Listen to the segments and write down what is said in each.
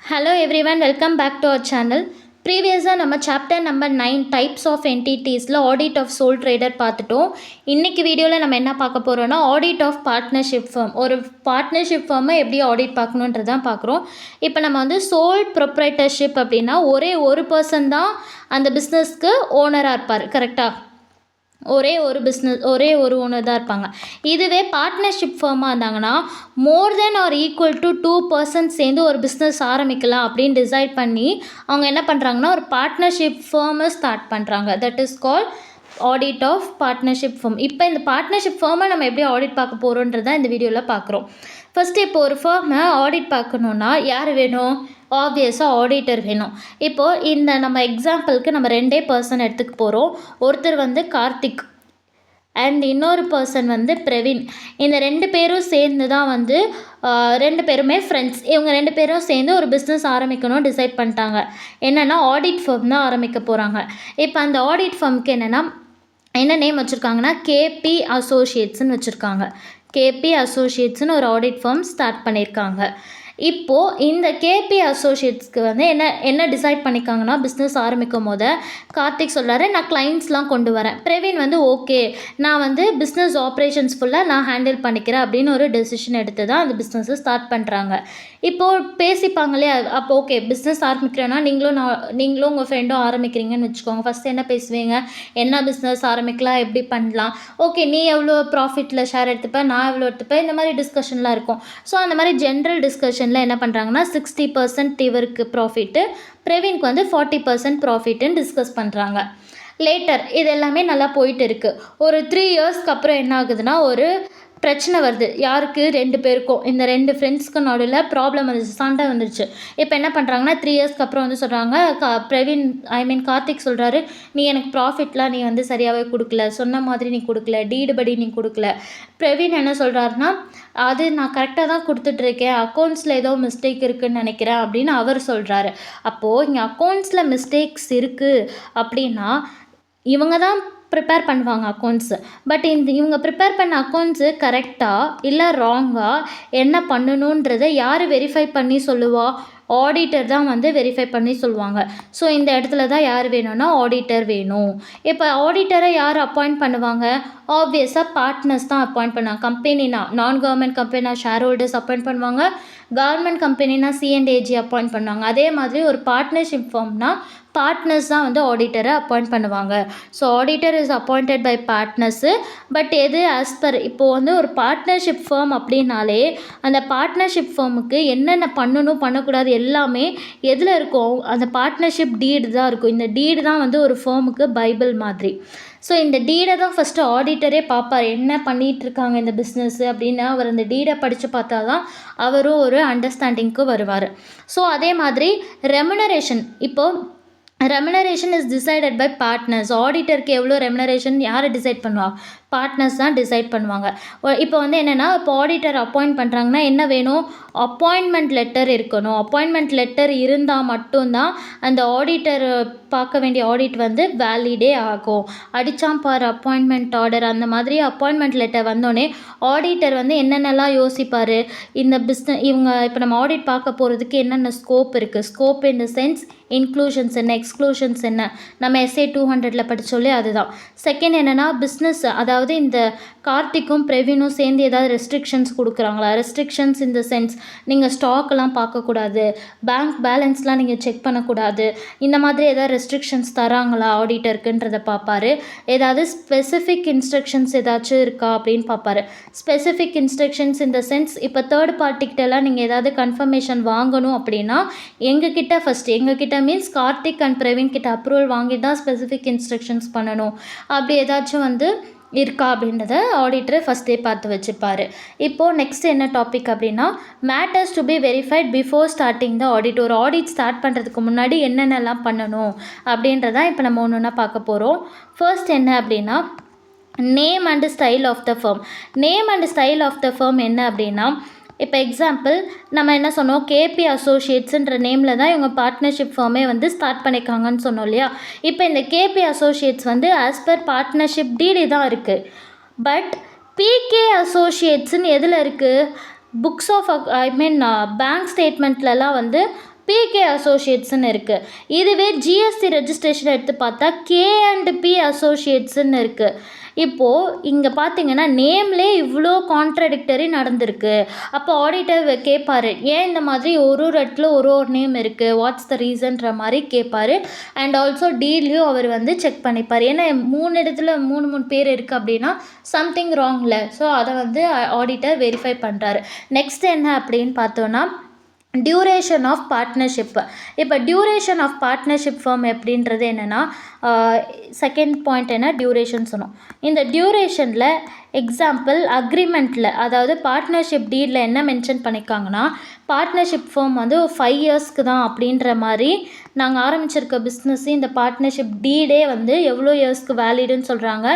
Hello everyone, welcome back to our channel. ப்ரீவியஸாக நம்ம chapter number 9 types of என்டிட்டிஸில் audit of sole trader பார்த்துட்டோம். இன்றைக்கி வீடியோவில் நம்ம என்ன பார்க்க போகிறோன்னா ஆடிட் ஆஃப் பார்ட்னர்ஷிப் ஃபர்ம். ஒரு பார்ட்னர்ஷிப் ஃபர்மை எப்படி ஆடிட் பார்க்கணுன்றது தான் பார்க்குறோம். இப்போ நம்ம வந்து சோல் ப்ரொப்ரைட்டர்ஷிப் அப்படின்னா ஒரே ஒரு பர்சன் தான் அந்த பிஸ்னஸ்க்கு ஓனராக இருப்பார், கரெக்டாக? ஒரே ஒரு ஓனர் தான் இருப்பாங்க. இதுவே பார்ட்னர்ஷிப் ஃபர்மாக இருந்தாங்கன்னா மோர் தென் ஆர் ஈக்குவல் டு 2 பர்சன்ஸ் சேர்ந்து ஒரு பிஸ்னஸ் ஆரம்பிக்கலாம் அப்படின்னு டிசைட் பண்ணி அவங்க என்ன பண்ணுறாங்கன்னா ஒரு பார்ட்னர்ஷிப் ஃபர்மை ஸ்டார்ட் பண்ணுறாங்க. That is call audit of partnership firm. இப்போ இந்த பார்ட்னர்ஷிப் ஃபர்மை நம்ம எப்படி ஆடிட் பார்க்க போகிறோன்றது தான் இந்த வீடியோவில் பார்க்குறோம். ஃபஸ்ட்டு இப்போ ஒரு ஃபர்மை ஆடிட் பார்க்கணுன்னா யார் வேணும்? ஆப்வியஸாக ஆடிட்டர் வேணும். இப்போது இந்த நம்ம எக்ஸாம்பிளுக்கு நம்ம 2 பர்சன் எடுத்துக்க போகிறோம். ஒருத்தர் வந்து கார்த்திக் அண்ட் இன்னொரு பர்சன் வந்து பிரவீன். இந்த 2 பேரும் சேர்ந்து தான் வந்து 2 பேருமே ஃப்ரெண்ட்ஸ். இவங்க 2 பேரும் சேர்ந்து ஒரு பிஸ்னஸ் ஆரம்பிக்கணும்னு டிசைட் பண்ணிட்டாங்க. என்னென்னா ஆடிட் ஃபர்ம் தான் ஆரம்பிக்க போகிறாங்க. இப்போ அந்த ஆடிட் ஃபர்முக்கு என்ன நேம் வச்சுருக்காங்கன்னா கேபி அசோசியேட்ஸ்னு வச்சுருக்காங்க. கேபி அசோசியேட்ஸ்னு ஒரு ஆடிட் ஃபர்ம் ஸ்டார்ட் பண்ணியிருக்காங்க. இப்போது இந்த கேபி அசோசியேட்ஸ்க்கு வந்து என்ன டிசைட் பண்ணிக்காங்கன்னா பிஸ்னஸ் ஆரம்பிக்கும் போது கார்த்திக் சொல்கிறாரு, நான் கிளைண்ட்ஸ்லாம் கொண்டு வரேன். பிரவீன் வந்து ஓகே, நான் வந்து பிஸ்னஸ் ஆப்ரேஷன்ஸ் ஃபுல்லாக நான் ஹேண்டில் பண்ணிக்கிறேன் அப்படின்னு ஒரு டெசிஷன் எடுத்து தான் அந்த பிஸ்னஸை ஸ்டார்ட் பண்ணுறாங்க. இப்போது பேசிப்பாங்களே, அப்போ ஓகே பிஸ்னஸ் ஆரம்பிக்கிறேன்னா நீங்களும் உங்கள் ஃப்ரெண்டும் ஆரம்பிக்கிறீங்கன்னு வச்சுக்கோங்க. ஃபஸ்ட்டு என்ன பேசுவீங்க? என்ன பிஸ்னஸ் ஆரம்பிக்கலாம், எப்படி பண்ணலாம், ஓகே நீ எவ்வளோ ப்ராஃபிட்டில் ஷேர் எடுத்துப்பேன், நான் எவ்வளோ எடுத்துப்பேன், இந்த மாதிரி டிஸ்கஷன்லாம் இருக்கும். ஸோ அந்த மாதிரி ஜென்ரல் டிஸ்கஷன் என்ன பண்ணுறாங்கன்னா 60% இவருக்கு ப்ராஃபிட்டு, பிரவீனுக்கு வந்து 40% ப்ராஃபிட்டுன்னு டிஸ்கஸ் பண்ணுறாங்க. லேட்டர் இது எல்லாமே நல்லா போயிட்டு இருக்குது. ஒரு 3 இயர்ஸ்க்கு அப்புறம் என்ன ஆகுதுன்னா ஒரு பிரச்சனை வருது. யாருக்கு? 2 பேருக்கும். இந்த 2 ஃப்ரெண்ட்ஸ்க்கு நடுவில் ப்ராப்ளம் வந்துச்சு, சண்டை வந்துருச்சு. இப்போ என்ன பண்ணுறாங்கன்னா 3 இயர்ஸ்க்கு அப்புறம் வந்து சொல்கிறாங்க, கார்த்திக் சொல்கிறாரு, நீ எனக்கு ப்ராஃபிட்லாம் நீ வந்து சரியாகவே கொடுக்கல, சொன்ன மாதிரி நீ கொடுக்கல, டீடு படி நீ கொடுக்கல. பிரவீன் என்ன சொல்கிறாருன்னா, அது நான் கரெக்டாக தான் கொடுத்துட்ருக்கேன், அக்கௌண்ட்ஸில் ஏதோ மிஸ்டேக் இருக்குதுன்னு நினைக்கிறேன் அப்படின்னு அவர் சொல்கிறாரு. அப்போது இங்கே அக்கௌண்ட்ஸில் மிஸ்டேக்ஸ் இருக்குது அப்படின்னா இவங்க தான் ப்ரிப்பேர் பண்ணுவாங்க அக்கௌண்ட்ஸு. பட் இவங்க ப்ரிப்பேர் பண்ண அக்கௌண்ட்ஸு கரெக்டாக இல்லை ராங்காக என்ன பண்ணணுன்றதை யார் வெரிஃபை பண்ணி சொல்லுவா? ஆடிட்டர் தான் வந்து வெரிஃபை பண்ணி சொல்லுவாங்க. ஸோ இந்த இடத்துல தான் யார் வேணும்னா ஆடிட்டர் வேணும். இப்போ ஆடிட்டரை யார் அப்பாயிண்ட் பண்ணுவாங்க? ஆப்வியஸாக பார்ட்னர்ஸ் தான் அப்பாயிண்ட் பண்ணுவாங்க. கம்பெனினா நான் கவர்மெண்ட் கம்பெனினா ஷேர் ஹோல்டர்ஸ் அப்பாயிண்ட் பண்ணுவாங்க, கவர்மெண்ட் கம்பெனினா C&AG அப்பாயிண்ட் பண்ணுவாங்க. அதே மாதிரி ஒரு பார்ட்னர்ஷிப் ஃபார்ம்னா பார்ட்னர்ஸ் தான் வந்து ஆடிட்டரை அப்பாயிண்ட் பண்ணுவாங்க. So auditor is appointed by partners. But எது ஆஸ் பர் இப்போது வந்து ஒரு பார்ட்னர்ஷிப் ஃபார்ம் அப்படின்னாலே அந்த பார்ட்னர்ஷிப் ஃபார்முக்கு என்னென்ன பண்ணணும் பண்ணக்கூடாது எல்லாமே எதில் இருக்கும்? அந்த பார்ட்னர்ஷிப் டீடு தான் இருக்கும். இந்த டீடு தான் வந்து ஒரு ஃபார்முக்கு பைபிள் மாதிரி. ஸோ இந்த டீடை தான் ஃபஸ்ட்டு ஆடிட்டரே பார்ப்பார், என்ன பண்ணிகிட்ருக்காங்க இந்த பிஸ்னஸ்ஸு அப்படின்னு. அவர் அந்த டீடை படித்து பார்த்தா தான் அவரும் ஒரு அண்டர்ஸ்டாண்டிங்க்கு வருவார். ஸோ அதே மாதிரி ரெமுனரேஷன். இப்போது remuneration is decided by partners. ஆடிட்டருக்கு எவ்வளோ ரெமுனரேஷன் யார் டிசைட் பண்ணுவா? பார்ட்னர்ஸ் தான் டிசைட் பண்ணுவாங்க. இப்போ வந்து என்னென்னா இப்போ ஆடிட்டர் அப்பாயிண்ட் பண்ணுறாங்கன்னா என்ன வேணும்? அப்பாயின்மெண்ட் லெட்டர் இருக்கணும். அப்பாயின்மெண்ட் லெட்டர் இருந்தால் மட்டும்தான் அந்த ஆடிட்டர் பார்க்க வேண்டிய ஆடிட் வந்து வேலிடே ஆகும். அடிச்சாம் பார் அப்பாயின்மெண்ட் ஆர்டர், அந்த மாதிரி அப்பாயின்மெண்ட் லெட்டர் வந்தோடனே ஆடிட்டர் வந்து என்னென்னலாம் யோசிப்பார்? இந்த இவங்க இப்போ நம்ம ஆடிட் பார்க்க போகிறதுக்கு என்னென்ன ஸ்கோப் இருக்குது? Scope in the sense inclusions என்ன, எக்ஸ்க்ளூஷன்ஸ் என்ன, நம்ம SA 200 படித்தோலே அதுதான். செகண்ட் என்னென்னா பிஸ்னஸ், அதாவது இந்த கார்த்திக்கும் பிரவீனும் சேர்ந்து ஏதாவது ரெஸ்ட்ரிக்ஷன்ஸ் கொடுக்குறாங்களா? ரெஸ்ட்ரிக்ஷன்ஸ் இந்த சென்ஸ் நீங்கள் ஸ்டாக்கெல்லாம் பார்க்கக்கூடாது, பேங்க் பேலன்ஸ்லாம் நீங்கள் செக் பண்ணக்கூடாது, இந்த மாதிரி ஏதாவது ரெஸ்ட்ரிக்ஷன்ஸ் தராங்களா ஆடிட்டருக்குன்றதை பார்ப்பார். ஏதாவது ஸ்பெசிஃபிக் இன்ஸ்ட்ரக்ஷன்ஸ் ஏதாச்சும் இருக்கா அப்படின்னு பார்ப்பார். ஸ்பெசிஃபிக் இன்ஸ்ட்ரக்ஷன்ஸ் இந்த சென்ஸ் இப்போ தேர்ட் பார்ட்டிக்கிட்டலாம் நீங்கள் ஏதாவது கன்ஃபர்மேஷன் வாங்கணும் அப்படின்னா எங்ககிட்ட மீன்ஸ் கார்த்திக் அண்ட் பிரவீன் கிட்ட அப்ரூவல் வாங்கி தான் ஸ்பெசிஃபிக் இன்ஸ்ட்ரக்ஷன்ஸ் பண்ணணும். அப்படி ஏதாச்சும் வந்து இருக்கா அப்படின்றத ஆடிட்டர் ஃபஸ்ட்டே பார்த்து வச்சுப்பார். இப்போது நெக்ஸ்ட் என்ன டாபிக் அப்படின்னா matters to be verified before starting the audit. ஒரு ஆடிட் ஸ்டார்ட் பண்ணுறதுக்கு முன்னாடி என்னென்னலாம் பண்ணணும் அப்படின்றதான் இப்போ நம்ம ஒன்று ஒன்றா பார்க்க போகிறோம். ஃபர்ஸ்ட் என்ன அப்படின்னா name and style of the firm. Name and style of the firm என்ன அப்படின்னா இப்போ எக்ஸாம்பிள் நம்ம என்ன சொன்னோம், கேபி அசோசியேட்ஸுன்ற நேமில் தான் இவங்க பார்ட்னர்ஷிப் ஃபார்மே வந்து ஸ்டார்ட் பண்ணியிருக்காங்கன்னு சொன்னோம் இல்லையா? இப்போ இந்த கேபி அசோசியேட்ஸ் வந்து ஆஸ் பர் பார்ட்னர்ஷிப் டீடு தான் இருக்குது. பட் பிகே அசோசியேட்ஸுன்னு எதில் இருக்குது? புக்ஸ் ஆஃப் பேங்க் ஸ்டேட்மெண்ட்லலாம் வந்து பிகே அசோசியேட்ஸ்ன்னு இருக்குது. இதுவே ஜிஎஸ்டி ரெஜிஸ்ட்ரேஷன் எடுத்து பார்த்தா K&P அசோசியேட்ஸ்ன்னு இருக்குது. இப்போது இங்கே பார்த்தீங்கன்னா நேம்லே இவ்வளோ கான்ட்ரடிக்டரி நடந்திருக்கு. அப்போ ஆடிட்டர் கேட்பார், ஏன் இந்த மாதிரி ஒரு இடத்துல ஒரு நேம் இருக்குது, வாட்ஸ் த ரீசன்ற மாதிரி கேட்பார். அண்ட் ஆல்சோ டீல்லையும் அவர் வந்து செக் பண்ணிப்பார். ஏன்னா 3 இடத்துல 3 பேர் இருக்குது அப்படின்னா சம்திங் ராங்கில். ஸோ அதை வந்து ஆடிட்டர் வெரிஃபை பண்ணுறாரு. நெக்ஸ்ட் என்ன அப்படின்னு பார்த்தோன்னா டியூரேஷன் ஆஃப் பார்ட்னர்ஷிப். இப்போ டியூரேஷன் ஆஃப் பார்ட்னர்ஷிப் ஃபார்ம் எப்படின்றது என்னென்னா, செகண்ட் பாயிண்ட் என்ன டியூரேஷன் சொன்னோம். இந்த டியூரேஷனில் எக்ஸாம்பிள் அக்ரிமெண்ட்டில், அதாவது பார்ட்னர்ஷிப் டீடில் என்ன மென்ஷன் பண்ணியிருக்காங்கன்னா, பார்ட்னர்ஷிப் ஃபார்ம் வந்து 5 இயர்ஸ்க்கு தான் அப்படின்ற மாதிரி நாங்கள் ஆரம்பிச்சிருக்க பிஸ்னஸ் இந்த பார்ட்னர்ஷிப் டீடே வந்து எவ்வளோ இயர்ஸ்க்கு வேலிடுன்னு சொல்கிறாங்க.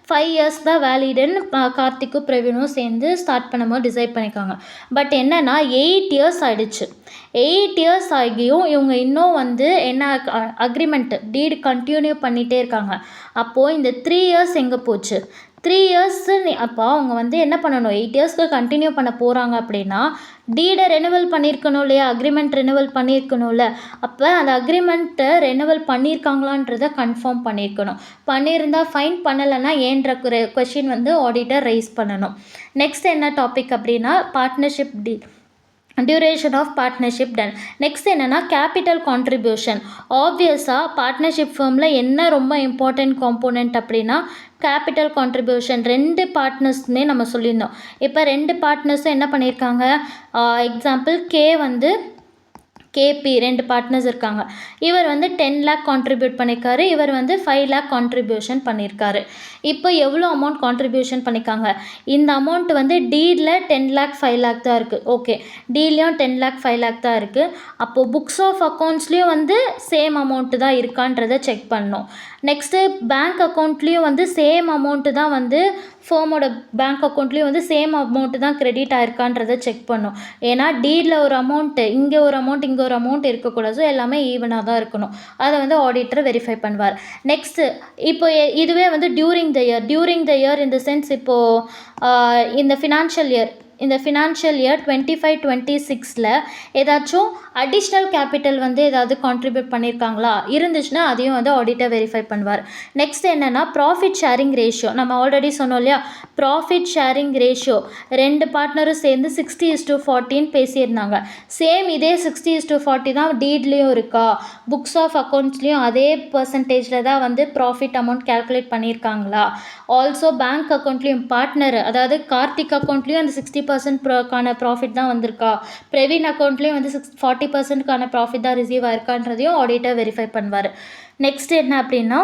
5 இயர்ஸ் தான் வேலிடுன்னு கார்த்திக்கும் பிரவீனும் சேர்ந்து ஸ்டார்ட் பண்ணும்போது டிசைட் பண்ணியிருக்காங்க. பட் என்னென்னா 8 இயர்ஸ் ஆகிடுச்சு. 8 இயர்ஸ் ஆகியும் இவங்க இன்னும் வந்து என்ன அக்ரிமெண்ட் டீடு கண்டினியூ பண்ணிகிட்டே இருக்காங்க. அப்போது இந்த 3 இயர்ஸ் எங்கே போச்சு? 3 இயர்ஸு அப்போ அவங்க வந்து என்ன பண்ணணும், 8 இயர்ஸ்க்கு கண்டினியூ பண்ண போகிறாங்க அப்படின்னா டீடை ரெனுவல் பண்ணியிருக்கணும் இல்லையா, அக்ரிமெண்ட் ரெனுவல் பண்ணியிருக்கணும்ல. அப்போ அந்த அக்ரிமெண்ட்டை ரெனுவல் பண்ணியிருக்காங்களான்றதை கன்ஃபார்ம் பண்ணியிருக்கணும். பண்ணியிருந்தால் ஃபைன், பண்ணலைன்னா ஏன்ற கொஷின் வந்து ஆடிட்டர் ரைஸ் பண்ணணும். நெக்ஸ்ட் என்ன டாபிக் அப்படின்னா partnership duration of partnership done. Next என்னென்னா கேபிட்டல் கான்ட்ரிபியூஷன். ஆப்வியஸாக பார்ட்னர்ஷிப் ஃபார்மில் என்ன ரொம்ப இம்பார்ட்டண்ட் காம்போனன்ட் அப்படின்னா கேபிட்டல் கான்ட்ரிபியூஷன். 2 பார்ட்னர்ஸுமே நம்ம சொல்லியிருந்தோம். இப்போ 2 பார்ட்னர்ஸும் என்ன பண்ணியிருக்காங்க, எக்ஸாம்பிள் வந்து KP 2 பார்ட்னர்ஸ் இருக்காங்க. இவர் வந்து 10 lakh கான்ட்ரிபியூட் பண்ணியிருக்காரு, இவர் வந்து 5 lakh கான்ட்ரிபியூஷன் பண்ணியிருக்காரு. இப்போ எவ்வளோ அமௌண்ட் கான்ட்ரிபியூஷன் பண்ணியிருக்காங்க? இந்த அமௌண்ட் வந்து டீடில் 10 lakh 5 lakh தான் இருக்குது. ஓகே, டீட்லேயும் 10 lakh 5 lakh தான் இருக்குது. அப்போது புக்ஸ் ஆஃப் அக்கௌண்ட்ஸ்லேயும் வந்து சேம் அமௌண்ட்டு தான் இருக்கான்றதை செக் பண்ணணும். நெக்ஸ்ட்டு பேங்க் அக்கௌண்ட்லேயும் வந்து சேம் அமௌண்ட்டு தான் வந்து ஃபேமோட பேங்க் அக்கௌண்ட்லேயும் வந்து சேம் அமௌண்ட்டு தான் கிரெடிட் ஆயிருக்கான்றதை செக் பண்ணும். ஏன்னா டீடில் ஒரு அமௌண்ட்டு, இங்கே ஒரு அமௌண்ட், இங்கே ஒரு அமௌண்ட் இருக்கக்கூடாது. ஸோ எல்லாமே ஈவனாக தான் இருக்கணும். அதை வந்து ஆடிட்டர் வெரிஃபை பண்ணுவார். நெக்ஸ்ட்டு இப்போ இதுவே வந்து டியூரிங் த இயர் இந்த சென்ஸ் இப்போது இந்த ஃபினான்ஷியல் இயர் 25-26ல் ஏதாச்சும் அடிஷ்னல் கேபிட்டல் வந்து ஏதாவது கான்ட்ரிபியூட் பண்ணியிருக்காங்களா, இருந்துச்சுன்னா அதையும் வந்து ஆடிட்டர் வெரிஃபை பண்ணுவார். நெக்ஸ்ட் என்னென்னா ப்ராஃபிட் ஷேரிங் ரேஷியோ. நம்ம ஆல்ரெடி சொன்னோம் இல்லையா, ப்ராஃபிட் ஷேரிங் ரேஷியோ 2 பார்ட்னரும் சேர்ந்து 60:40 பேசியிருந்தாங்க. சேம் இதே 60:40 தான் டீட்லேயும் இருக்கா, புக்ஸ் ஆஃப் அக்கௌண்ட்ஸ்லேயும் அதே பர்சன்டேஜில் தான் வந்து ப்ராஃபிட் அமௌண்ட் கேல்குலேட் பண்ணியிருக்காங்களா. ஆல்சோ பேங்க் அக்கௌண்ட்லேயும் பார்ட்னர், அதாவது கார்த்திக் அக்கௌண்ட்லேயும் அந்த 60%க்கான ப்ராஃபிட் தான் வந்திருக்கா, பிரவீன் அக்கௌண்ட்லேயும் வந்து 40%க்கான ப்ராஃபிட் தான் ரிசீவ் ஆயிருக்கான்றதையும் ஆடிட்டர் வெரிஃபை பண்ணுவார். நெக்ஸ்ட் என்ன அப்படின்னா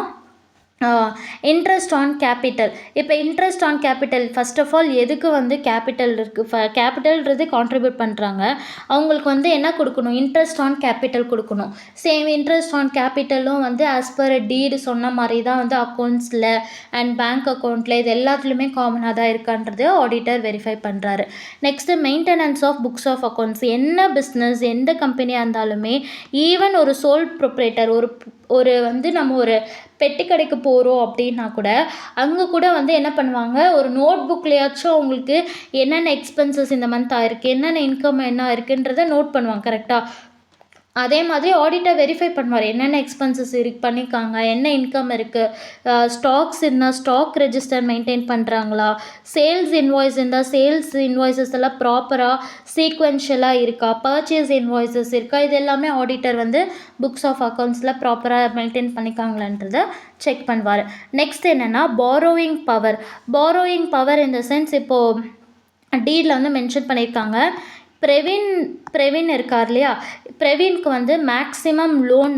இன்ட்ரெஸ்ட் ஆன் கேபிட்டல். இப்போ interest on capital first of all எதுக்கு வந்து கேபிட்டல் இருக்குது, கேபிட்டல்ன்றது கான்ட்ரிபியூட் பண்ணுறாங்க, அவங்களுக்கு வந்து என்ன கொடுக்கணும், இன்ட்ரெஸ்ட் ஆன் கேபிட்டல் கொடுக்கணும். சேம் இன்ட்ரெஸ்ட் ஆன் கேபிட்டலும் வந்து ஆஸ் பர் டீடு சொன்ன மாதிரி தான் வந்து அக்கௌண்ட்ஸில் அண்ட் பேங்க் அக்கௌண்ட்டில் இது எல்லாத்துலேயுமே காமனாக தான் இருக்கான்றது ஆடிட்டர் வெரிஃபை பண்ணுறாரு. Next maintenance of books of accounts. என்ன பிஸ்னஸ் எந்த கம்பெனியாக இருந்தாலுமே ஈவன் ஒரு சோல் ப்ரொப்ரேட்டர் ஒரு வந்து நம்ம ஒரு பெட்டி கடைக்கு போகிறோம் அப்படின்னா கூட அங்கே கூட வந்து என்ன பண்ணுவாங்க, ஒரு நோட் புக்லேயாச்சும் அவங்களுக்கு என்னென்ன எக்ஸ்பென்சஸ் இந்த மந்த் ஆயிருக்கு, என்னென்ன இன்கம் என்ன இருக்குன்றதை நோட் பண்ணுவாங்க கரெக்டாக. அதே மாதிரி ஆடிட்டர் வெரிஃபை பண்ணுவார், என்னென்ன எக்ஸ்பென்சஸ் பண்ணியிருக்காங்க, என்ன இன்கம் இருக்குது, ஸ்டாக்ஸ் இருந்தால் ஸ்டாக் ரெஜிஸ்டர் மெயின்டைன் பண்ணுறாங்களா, சேல்ஸ் இன்வாய்ஸ் இருந்தால் சேல்ஸ் இன்வாய்ஸஸ் எல்லாம் ப்ராப்பராக சீக்வென்ஷியலாக இருக்கா, பர்ச்சேஸ் இன்வாய்ஸஸ் இருக்கா, இது எல்லாமே ஆடிட்டர் வந்து புக்ஸ் ஆஃப் அக்கௌண்ட்ஸில் ப்ராப்பராக மெயின்டைன் பண்ணிக்காங்களான்றதை செக் பண்ணுவார். நெக்ஸ்ட் என்னென்னா பாரோயிங் பவர் இந்த சென்ஸ் இப்போது டீடில் வந்து மென்ஷன் பண்ணியிருக்காங்க. பிரவீன் இருக்கார் இல்லையா, பிரவீனுக்கு வந்து மேக்ஸிமம் லோன்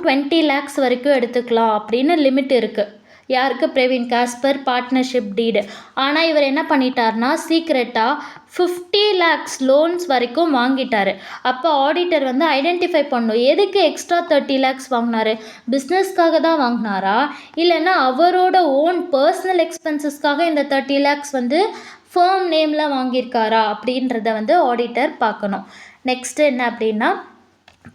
20 lakhs வரைக்கும் எடுத்துக்கலாம் அப்படின்னு லிமிட் இருக்குது. யாருக்கு, Praveen as per partnership deed. ஆனால் இவர் என்ன பண்ணிட்டார்னா சீக்ரெட்டாக 50 lakhs லோன்ஸ் வரைக்கும் வாங்கிட்டார். அப்போ ஆடிட்டர் வந்து ஐடென்டிஃபை பண்ணும், எதுக்கு எக்ஸ்ட்ரா 30 lakhs வாங்கினாரு, பிஸ்னஸ்க்காக தான் வாங்கினாரா இல்லைன்னா அவரோட ஓன் பர்சனல் எக்ஸ்பென்சஸ்க்காக இந்த 30 lakhs வந்து ஃபேர்ம் நேமில் வாங்கியிருக்காரா அப்படின்றத வந்து ஆடிட்டர் பார்க்கணும். நெக்ஸ்ட்டு என்ன அப்படின்னா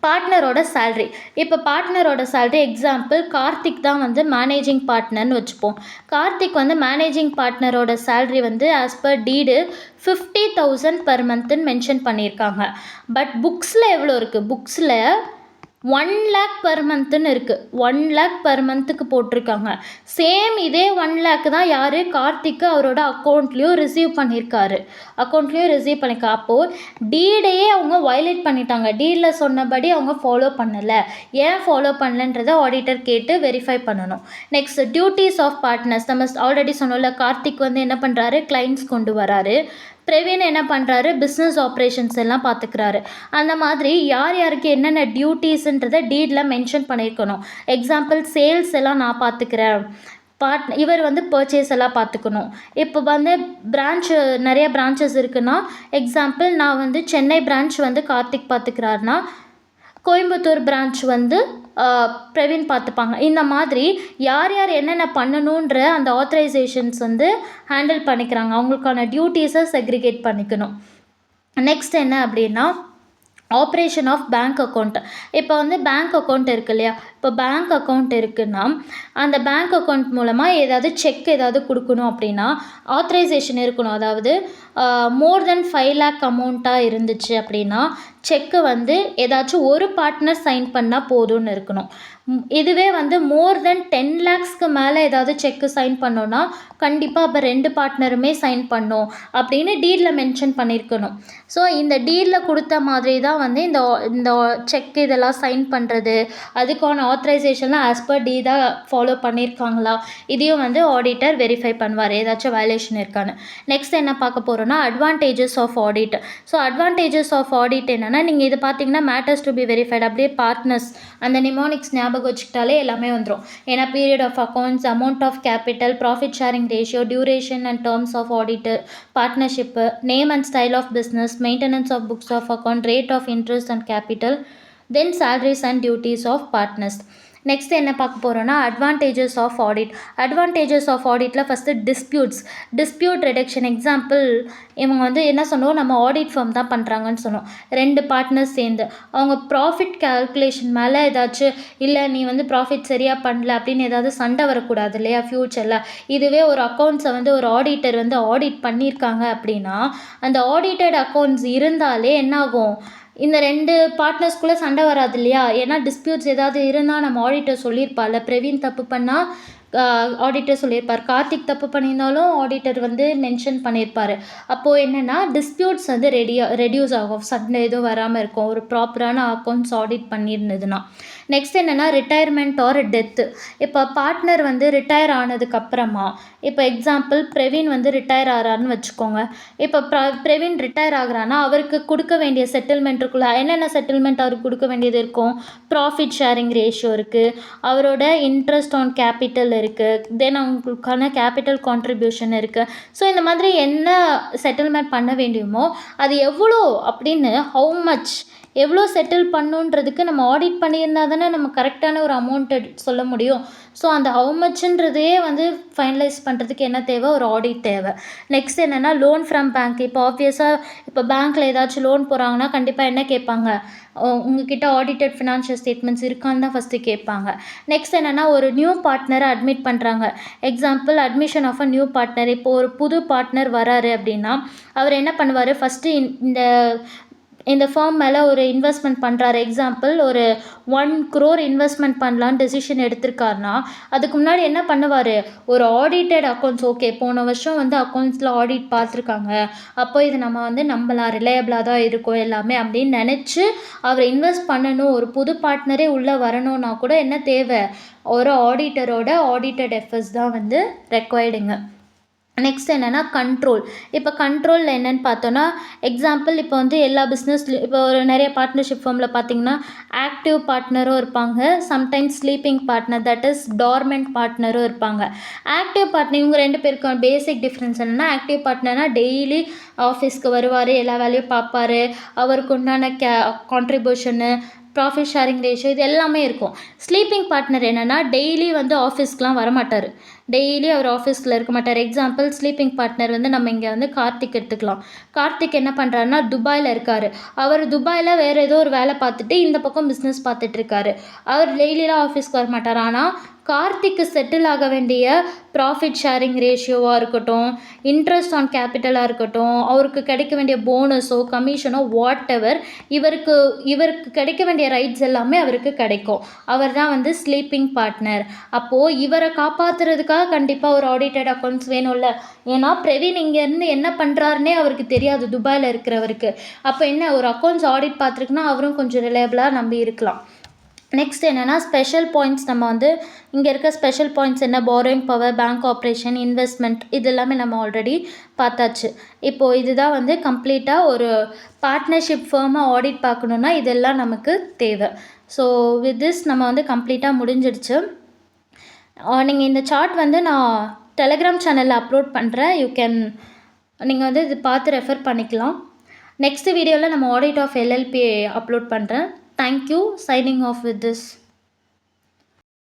பார்ட்னரோட சேல்ரி. இப்போ பார்ட்னரோட சேல்ரி எக்ஸாம்பிள் கார்த்திக் தான் வந்து மேனேஜிங் பார்ட்னர்னு வச்சுப்போம். கார்த்திக் வந்து மேனேஜிங் பார்ட்னரோட சேல்ரி வந்து ஆஸ் பர் டீடு 50,000 பெர் மந்த்துன்னு மென்ஷன் பண்ணியிருக்காங்க. பட் புக்ஸில் எவ்வளோ இருக்குது? புக்ஸில் 1 lakh பெர் மந்த்துன்னு இருக்குது. 1 lakh பெர் மந்த்துக்கு போட்டிருக்காங்க. சேம் இதே 1 lakh தான் யார் கார்த்திக்கு அவரோட அக்கௌண்ட்லேயும் ரிசீவ் பண்ணியிருக்காரு. அப்போது டீடையே அவங்க வயலேட் பண்ணிட்டாங்க. டீடில் சொன்னபடி அவங்க ஃபாலோ பண்ணலை. ஏன் ஃபாலோ பண்ணலன்றதை ஆடிட்டர் கேட்டு வெரிஃபை பண்ணணும். Next duties of partners. நம்ம ஆல்ரெடி சொன்னோம்ல, கார்த்திக் வந்து என்ன பண்ணுறாரு, கிளைண்ட்ஸ் கொண்டு வராரு. பிரவீன் என்ன பண்ணுறாரு, பிஸ்னஸ் ஆப்ரேஷன்ஸ் எல்லாம் பார்த்துக்கிறாரு. அந்த மாதிரி யார் யாருக்கு என்னென்ன டியூட்டிஸ்ன்றதை டீடில் மென்ஷன் பண்ணியிருக்கணும். எக்ஸாம்பிள் சேல்ஸ் எல்லாம் நான் பார்த்துக்கிறேன், இவர் வந்து பர்ச்சேஸ் எல்லாம் பார்த்துக்கணும். இப்போ வந்து நிறைய பிரான்ச்சஸ் இருக்குன்னா, எக்ஸாம்பிள் நான் வந்து சென்னை பிரான்ச் வந்து கார்த்திக் பார்த்துக்கிறாருன்னா, கோயம்புத்தூர் பிரான்ச் வந்து பிரவீன் பார்த்துப்பாங்க. இந்த மாதிரி யார் யார் என்னென்ன பண்ணணுன்ற அந்த ஆத்தரைசேஷன்ஸ் வந்து ஹேண்டில் பண்ணிக்கிறாங்க. அவங்களுக்கான டியூட்டிஸை செக்ரிகேட் பண்ணிக்கணும். நெக்ஸ்ட் என்ன அப்படின்னா, ஆப்ரேஷன் ஆஃப் பேங்க் அக்கௌண்ட். இப்போ வந்து பேங்க் அக்கௌண்ட் இருக்கு இல்லையா, இப்போ பேங்க் அக்கௌண்ட் இருக்குன்னா அந்த பேங்க் அக்கௌண்ட் மூலமாக ஏதாவது செக் ஏதாவது கொடுக்கணும் அப்படின்னா ஆத்தரைசேஷன் இருக்கணும். அதாவது மோர் தென் 5 lakh அமௌண்ட்டாக இருந்துச்சு அப்படின்னா செக்கு வந்து ஏதாச்சும் ஒரு பார்ட்னர் சைன் பண்ணால் போதும்னு இருக்கணும். இதுவே வந்து மோர் தென் 10 lakhsக்கு மேலே ஏதாவது செக்கு சைன் பண்ணோன்னா கண்டிப்பாக அப்போ 2 பார்ட்னருமே சைன் பண்ணோம் அப்படின்னு டீடில் மென்ஷன் பண்ணியிருக்கணும். ஸோ இந்த டீடில் கொடுத்த மாதிரி தான் வந்து இந்த செக் இதெல்லாம் சைன் பண்ணுறது, அதுக்கான ஆத்தரைசேஷன்லாம் ஆஸ் பர் டீ தான் ஃபாலோ பண்ணியிருக்காங்களா, இதையும் வந்து ஆடிட்டர் வெரிஃபை பண்ணுவார் ஏதாச்சும் வயலேஷன் இருக்கான்னு. நெக்ஸ்ட் என்ன பார்க்க போகிறோன்னா, advantages of audit. So advantages of audit என்னென்னா, நீங்கள் இது பார்த்தீங்கன்னா மேட்டர்ஸ் டு பி வெரிஃபைட், அப்படியே பார்ட்னர்ஸ் அந்த நிமோனிக்ஸ் ஞாபகம் வச்சுக்கிட்டாலே எல்லாமே வந்துடும். ஏன்னா period of accounts, amount of capital, profit sharing ratio, duration and terms of auditor, partnership, name and style of business, maintenance of books of account, rate of interest and capital, then salaries and duties of partners. Next என்ன பார்க்க போகிறோன்னா, advantages of audit. Advantages of ஆடிட்டில் first dispute reduction. Example இவங்க வந்து என்ன சொன்னோம், நம்ம audit form தான் பண்ணுறாங்கன்னு சொன்னோம். 2 பார்ட்னர்ஸ் சேர்ந்து அவங்க ப்ராஃபிட் கால்குலேஷன் மேலே ஏதாச்சும் இல்லை நீ வந்து ப்ராஃபிட் சரியாக பண்ணல அப்படின்னு ஏதாவது சண்டை வரக்கூடாது இல்லையா ஃப்யூச்சரில். இதுவே ஒரு அக்கௌண்ட்ஸை வந்து ஒரு ஆடிட்டர் வந்து ஆடிட் பண்ணியிருக்காங்க அப்படின்னா அந்த ஆடிட்டட் அக்கௌண்ட்ஸ் இருந்தாலே என்னாகும், இந்த 2 பார்ட்னர்ஸ்குள்ளே சண்டை வராது இல்லையா. ஏன்னா டிஸ்பியூட்ஸ் ஏதாவது இருந்தால் நம்ம ஆடிட்டர் சொல்லியிருப்பார்ல, பிரவீன் தப்பு பண்ணால் ஆடிட்டர் சொல்லியிருப்பார், கார்த்திக் தப்பு பண்ணியிருந்தாலும் ஆடிட்டர் வந்து மென்ஷன் பண்ணியிருப்பார். அப்போது என்னென்னா டிஸ்பியூட்ஸ் வந்து ரெடியூஸ் ஆகும், சண்டை எதுவும் வராமல் இருக்கும் ஒரு ப்ராப்பரான அக்கௌண்ட்ஸ் ஆடிட் பண்ணியிருந்ததுன்னா. நெக்ஸ்ட் என்னென்னா, ரிட்டையர்மெண்ட் ஆர் டெத்து. இப்போ பார்ட்னர் வந்து ரிட்டையர் ஆனதுக்கப்புறமா, இப்போ எக்ஸாம்பிள் பிரவீன் வந்து ரிட்டையர் ஆகிறாருன்னு வச்சுக்கோங்க. இப்போ பிரவீன் ரிட்டையர் ஆகிறான்னா அவருக்கு கொடுக்க வேண்டிய செட்டில்மெண்ட் இருக்குல்ல, என்னென்ன செட்டில்மெண்ட் அவருக்கு கொடுக்க வேண்டியது இருக்கும், ப்ராஃபிட் ஷேரிங் ரேஷியோ இருக்குது, அவரோட இன்ட்ரெஸ்ட் ஆன் கேபிட்டல் இருக்குது, தென் அவங்களுக்கான கேபிட்டல் கான்ட்ரிபியூஷன் இருக்குது. ஸோ இந்த மாதிரி என்ன செட்டில்மெண்ட் பண்ண வேண்டியுமோ அது எவ்வளோ அப்படின்னு, ஹவு மச் எவ்வளோ செட்டில் பண்ணுன்றதுக்கு நம்ம ஆடிட் பண்ணியிருந்தால் தானே நம்ம கரெக்டான ஒரு அமௌண்ட்டை சொல்ல முடியும். ஸோ அந்த ஹவு மச்சுன்றதையே வந்து ஃபைனலைஸ் பண்ணுறதுக்கு என்ன தேவை, ஒரு ஆடிட் தேவை. நெக்ஸ்ட் என்னென்னா, லோன் ஃப்ரம் பேங்க். இப்போ ஆப்வியஸாக இப்போ பேங்க்கில் ஏதாச்சும் லோன் போகிறாங்கன்னா கண்டிப்பாக என்ன கேட்பாங்க, உங்ககிட்ட ஆடிட்டட் ஃபினான்ஷியல் ஸ்டேட்மெண்ட்ஸ் இருக்கான்னு தான் ஃபஸ்ட்டு கேட்பாங்க. நெக்ஸ்ட் என்னென்னா, ஒரு நியூ பார்ட்னரை அட்மிட் பண்ணுறாங்க. Example admission of a new partner. இப்போது ஒரு புது பார்ட்னர் வராரு அப்படின்னா அவர் என்ன பண்ணுவார், ஃபஸ்ட்டு இந்த ஃபார்ம் மேலே ஒரு இன்வெஸ்ட்மெண்ட் பண்ணுறாரு. எக்ஸாம்பிள் ஒரு 1 crore இன்வெஸ்ட்மெண்ட் பண்ணலான்னு டெசிஷன் எடுத்திருக்காருனா அதுக்கு முன்னாடி என்ன பண்ணுவார், ஒரு ஆடிட்டட் அக்கௌண்ட்ஸ், ஓகே போன வருஷம் வந்து அக்கௌண்ட்ஸில் ஆடிட் பார்த்துருக்காங்க, அப்போ இது நம்ம வந்து நம்பலாம், ரிலையபிளாக தான் இருக்கும் எல்லாமே அப்படின்னு நினச்சி அவர் இன்வெஸ்ட் பண்ணணும். ஒரு புது பார்ட்னரே உள்ளே வரணும்னா கூட என்ன தேவை, ஒரு ஆடிட்டரோட ஆடிட்டட் எஃபர்ட்ஸ் தான் வந்து ரெக்வயர்டுங்க. நெக்ஸ்ட் என்னென்னா, கண்ட்ரோல். இப்போ கண்ட்ரோலில் என்னென்னு பார்த்தோன்னா, எக்ஸாம்பிள் இப்போ வந்து எல்லா பிஸ்னஸ்லையும் இப்போ ஒரு நிறைய பார்ட்னர்ஷிப் ஃபார்மில் பார்த்திங்கன்னா ஆக்டிவ் பார்ட்னரும் இருப்பாங்க, sometimes sleeping partner, that is dormant பார்ட்னரும் இருப்பாங்க. ஆக்டிவ் பார்ட்னர் இவங்க 2 பேருக்கும் பேசிக் டிஃப்ரென்ஸ் என்னென்னா, ஆக்டிவ் பார்ட்னர்னால் டெய்லி ஆஃபீஸ்க்கு வருவார், எல்லா வேலையும் பார்ப்பார், அவருக்கு உண்டான கான்ட்ரிபியூஷனு, ப்ராஃபிட் ஷேரிங் ரேஷியோ இது எல்லாமே இருக்கும். ஸ்லீப்பிங் பார்ட்னர் என்னென்னா டெய்லி வந்து ஆஃபீஸ்க்கெலாம் வரமாட்டார், டெய்லி அவர் ஆஃபீஸில் இருக்க மாட்டார். எக்ஸாம்பிள் ஸ்லீப்பிங் பார்ட்னர் வந்து நம்ம இங்கே வந்து கார்த்திக் எடுத்துக்கலாம். கார்த்திக் என்ன பண்ணுறாருன்னா துபாயில் இருக்கார். அவர் துபாயில் வேறு ஏதோ ஒரு வேலை பார்த்துட்டு இந்த பக்கம் பிஸ்னஸ் பார்த்துட்ருக்காரு. அவர் டெய்லியெலாம் ஆஃபீஸ்க்கு வர மாட்டார். ஆனால் கார்த்திக்கு செட்டில் ஆக வேண்டிய ப்ராஃபிட் ஷேரிங் ரேஷியோவாக இருக்கட்டும், இன்ட்ரெஸ்ட் ஆன் கேபிட்டலாக இருக்கட்டும், அவருக்கு கிடைக்க வேண்டிய போனஸோ கமிஷனோ வாட் எவர், இவருக்கு கிடைக்க வேண்டிய ரைட்ஸ் எல்லாமே அவருக்கு கிடைக்கும். அவர் தான் வந்து ஸ்லீப்பிங் பார்ட்னர். அப்போது இவரை காப்பாற்றுறதுக்காக கண்டிப்பாக ஒரு ஆடிட்டட் அக்கௌண்ட்ஸ் வேணும்ல. ஏன்னா பிரவீன் இங்கேருந்து என்ன பண்ணுறாருன்னே அவருக்கு தெரியாது துபாயில் இருக்கிறவருக்கு. அப்போ என்ன, ஒரு அக்கௌண்ட்ஸ் ஆடிட் பார்த்துருக்குன்னா அவரும் கொஞ்சம் ரிலையபிளாக நம்பி இருக்கலாம். நெக்ஸ்ட் என்னென்னா ஸ்பெஷல் பாயிண்ட்ஸ். நம்ம வந்து இங்கே இருக்க ஸ்பெஷல் பாயிண்ட்ஸ் என்ன, borrowing power, bank operation, investment, இது எல்லாமே நம்ம ஆல்ரெடி பார்த்தாச்சு. இப்போது இதுதான் வந்து கம்ப்ளீட்டாக ஒரு பார்ட்னர்ஷிப் ஃபர்மாக ஆடிட் பார்க்கணுன்னா இதெல்லாம் நமக்கு தேவை. ஸோ வித் திஸ் நம்ம வந்து கம்ப்ளீட்டாக முடிஞ்சிடுச்சு. நீங்கள் இந்த சார்ட் வந்து நான் டெலகிராம் சேனலில் அப்லோட் பண்ணுறேன். நீங்கள் வந்து இது பார்த்து ரெஃபர் பண்ணிக்கலாம். நெக்ஸ்ட் வீடியோவில் நம்ம ஆடிட் ஆஃப் எல்எல்பி அப்லோட் பண்ணுறேன். Thank you. Signing off with this.